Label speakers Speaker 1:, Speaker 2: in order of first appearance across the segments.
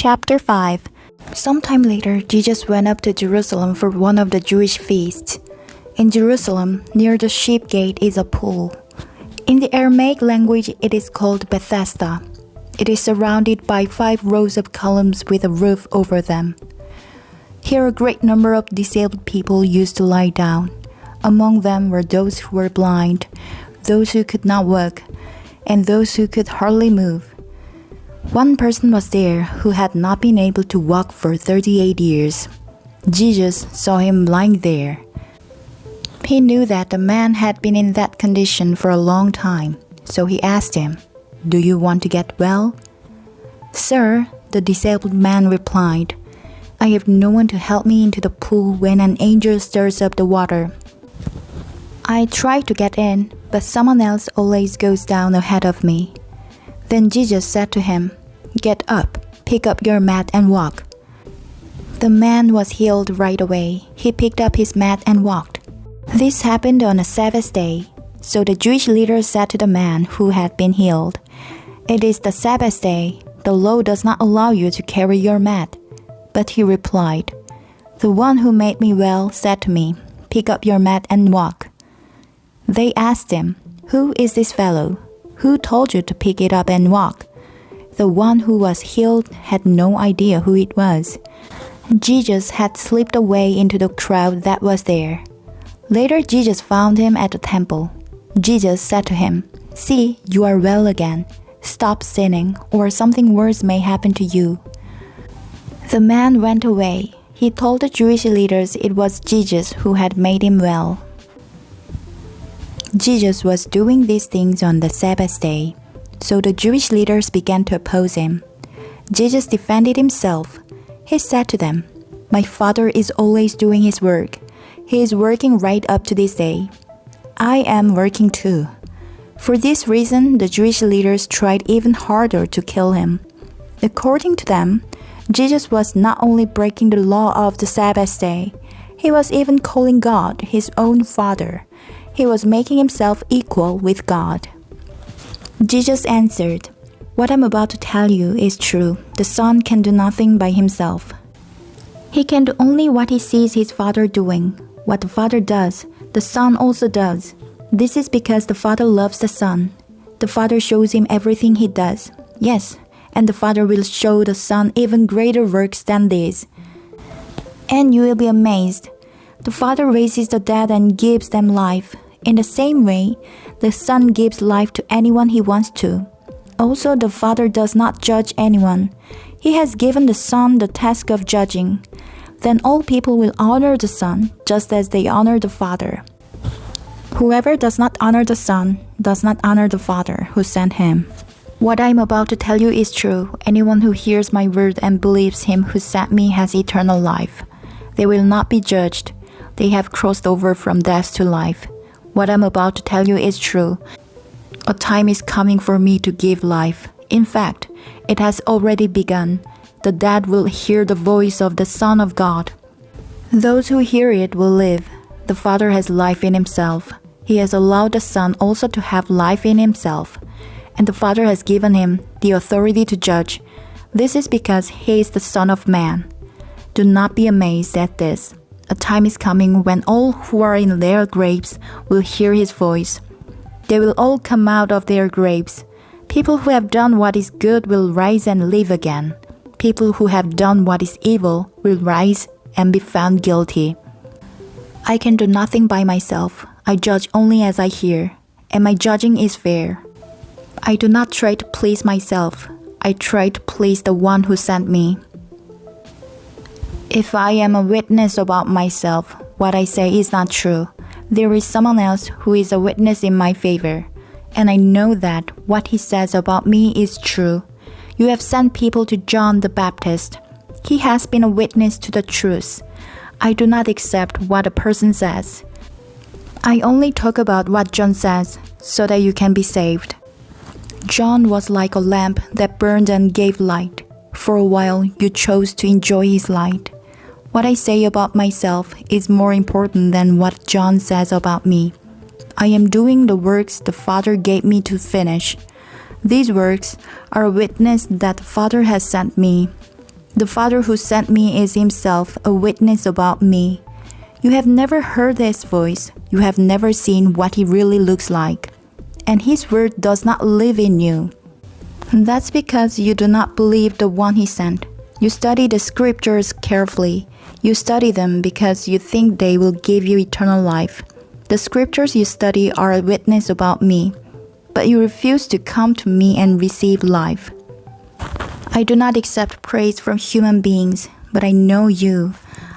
Speaker 1: Chapter 5. Sometime later, Jesus went up to Jerusalem for one of the Jewish feasts. In Jerusalem, near the sheep gate is a pool. In the Aramaic language, it is called Bethesda. It is surrounded by 5 rows of columns with a roof over them. Here a great number of disabled people used to lie down. Among them were those who were blind, those who could not walk, and those who could hardly move. One person was there who had not been able to walk for 38 years. Jesus saw him lying there. He knew that the man had been in that condition for a long time, so he asked him, "Do you want to get well?" "Sir," the disabled man replied, "I have no one to help me into the pool when an angel stirs up the water. I try to get in, but someone else always goes down ahead of me." Then Jesus said to him, "Get up, pick up your mat and walk." The man was healed right away. He picked up his mat and walked. This happened on a Sabbath day. So the Jewish leaders said to the man who had been healed, "It is the Sabbath day. The law does not allow you to carry your mat." But he replied, "The one who made me well said to me, 'Pick up your mat and walk.'" They asked him, "Who is this fellow? Who told you to pick it up and walk?" The one who was healed had no idea who it was. Jesus had slipped away into the crowd that was there. Later Jesus found him at the temple. Jesus said to him, "See, you are well again. Stop sinning, or something worse may happen to you." The man went away. He told the Jewish leaders it was Jesus who had made him well. Jesus was doing these things on the Sabbath day, so the Jewish leaders began to oppose him. Jesus defended himself. He said to them, "My Father is always doing his work. He is working right up to this day. I am working too." For this reason, the Jewish leaders tried even harder to kill him. According to them, Jesus was not only breaking the law of the Sabbath day, he was even calling God his own Father. He was making himself equal with God. Jesus answered, "What I'm about to tell you is true. The Son can do nothing by himself. He can do only what he sees his Father doing. What the Father does, the Son also does. This is because the Father loves the Son. The Father shows him everything he does. Yes, and the Father will show the Son even greater works than these. And you will be amazed. The Father raises the dead and gives them life. In the same way, the Son gives life to anyone he wants to. Also, the Father does not judge anyone. He has given the Son the task of judging. Then all people will honor the Son, just as they honor the Father. Whoever does not honor the Son does not honor the Father who sent him. What I am about to tell you is true. Anyone who hears my word and believes him who sent me has eternal life. They will not be judged. They have crossed over from death to life. What I am about to tell you is true. A time is coming for me to give life. In fact, it has already begun. The dead will hear the voice of the Son of God. Those who hear it will live. The Father has life in himself. He has allowed the Son also to have life in himself. And the Father has given him the authority to judge. This is because he is the Son of Man. Do not be amazed at this. A time is coming when all who are in their graves will hear his voice. They will all come out of their graves. People who have done what is good will rise and live again. People who have done what is evil will rise and be found guilty. I can do nothing by myself. I judge only as I hear, and my judging is fair. I do not try to please myself. I try to please the one who sent me. If I am a witness about myself, what I say is not true. There is someone else who is a witness in my favor, and I know that what he says about me is true. You have sent people to John the Baptist. He has been a witness to the truth. I do not accept what a person says. I only talk about what John says, so that you can be saved. John was like a lamp that burned and gave light. For a while, you chose to enjoy his light. What I say about myself is more important than what John says about me. I am doing the works the Father gave me to finish. These works are a witness that the Father has sent me. The Father who sent me is himself a witness about me. You have never heard his voice. You have never seen what he really looks like. And his word does not live in you. That's because you do not believe the one he sent. You study the scriptures carefully. You study them because you think they will give you eternal life. The scriptures you study are a witness about me, but you refuse to come to me and receive life. I do not accept praise from human beings, but I know you.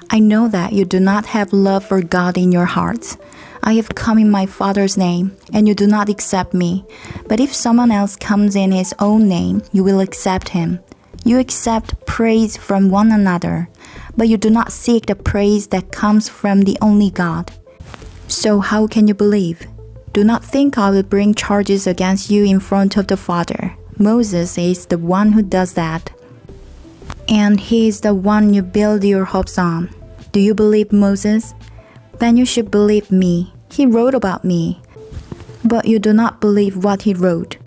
Speaker 1: I know that you do not have love for God in your hearts. I have come in my Father's name, and you do not accept me. But if someone else comes in his own name, you will accept him. You accept praise from one another, but you do not seek the praise that comes from the only God. So how can you believe? Do not think I will bring charges against you in front of the Father. Moses is the one who does that. And he is the one you build your hopes on. Do you believe Moses? Then you should believe me. He wrote about me. But you do not believe what he wrote.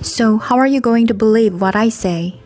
Speaker 1: So how are you going to believe what I say?